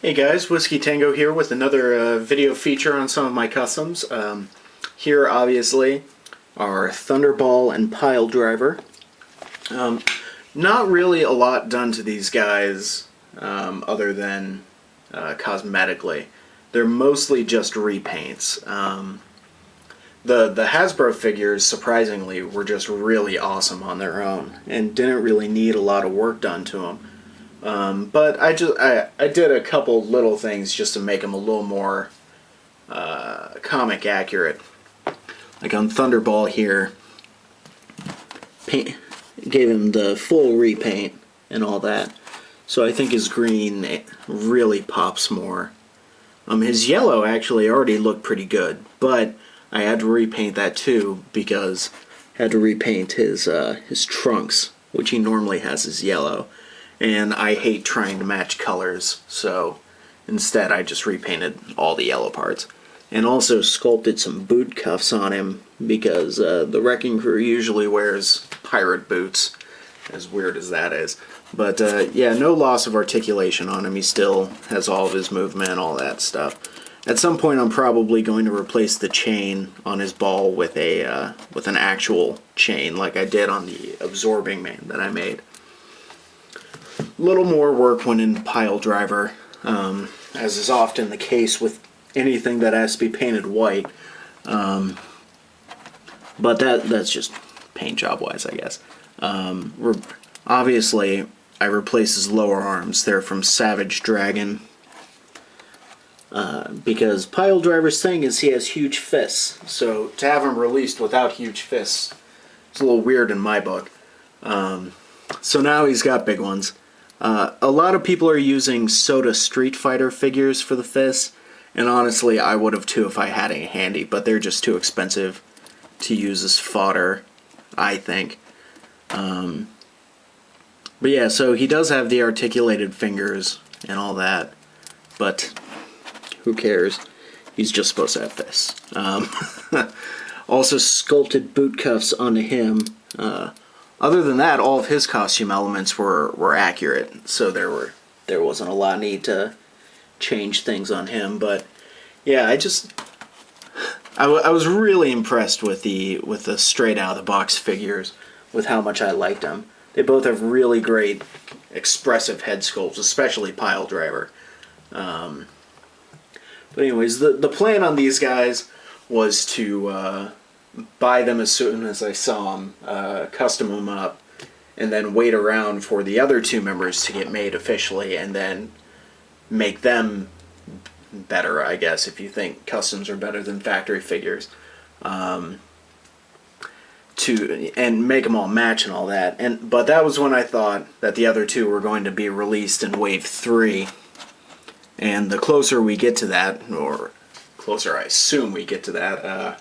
Hey guys, Whiskey Tango here with another video feature on some of my customs. Here obviously are Thunderball and Piledriver. Not really a lot done to these guys other than cosmetically. They're mostly just repaints. The Hasbro figures, surprisingly, were just really awesome on their own and didn't really need a lot of work done to them. But I did a couple little things just to make them a little more comic accurate. Like on Thunderball here, gave him the full repaint and all that. So I think his green really pops more. His yellow actually already looked pretty good, but I had to repaint that too because I had to repaint his trunks, which he normally has as yellow. And I hate trying to match colors, so instead I just repainted all the yellow parts. And also sculpted some boot cuffs on him because the Wrecking Crew usually wears pirate boots, as weird as that is. But yeah, no loss of articulation on him. He still has all of his movement, all that stuff. At some point I'm probably going to replace the chain on his ball with an actual chain like I did on the Absorbing Man that I made. Little more work went into Piledriver, as is often the case with anything that has to be painted white. But that's just paint job wise, I guess. Obviously, I replaced his lower arms. They're from Savage Dragon. Because Piledriver's thing is he has huge fists. So to have him released without huge fists, it's a little weird in my book. So now he's got big ones. A lot of people are using Soda Street Fighter figures for the fists, and honestly I would have too if I had any handy, but they're just too expensive to use as fodder, I think. But yeah, so he does have the articulated fingers and all that, but who cares? He's just supposed to have fists. Also sculpted boot cuffs onto him. Other than that, all of his costume elements were accurate, so there wasn't a lot of need to change things on him. But yeah, I was really impressed with the straight out of the box figures, with how much I liked them. They both have really great expressive head sculpts, especially Piledriver. But anyways, the plan on these guys was to buy them as soon as I saw them, custom them up, and then wait around for the other two members to get made officially, and then make them better, I guess, if you think customs are better than factory figures, and make them all match and all that. But that was when I thought that the other two were going to be released in Wave 3, and the closer we get to that, or closer I assume we get to that,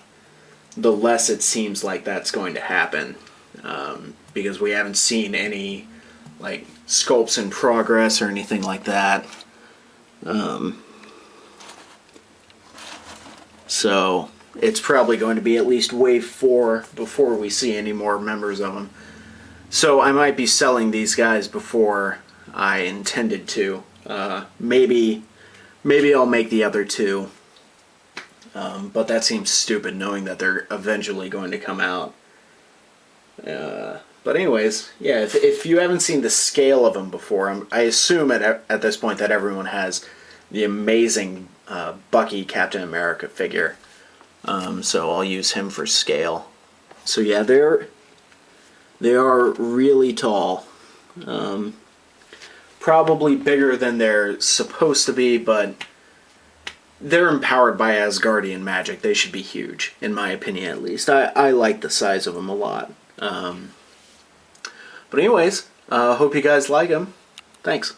the less it seems like that's going to happen, because we haven't seen any like sculpts in progress or anything like that. So it's probably going to be at least Wave 4 before we see any more members of them. So I might be selling these guys before I intended to. Maybe I'll make the other two. But that seems stupid, knowing that they're eventually going to come out. But anyways, yeah, if you haven't seen the scale of them before, I assume at this point that everyone has the amazing Bucky Captain America figure. So I'll use him for scale. So yeah, they are really tall. Probably bigger than they're supposed to be, but they're empowered by Asgardian magic. They should be huge, in my opinion at least. I like the size of them a lot. But anyways, hope you guys like them. Thanks.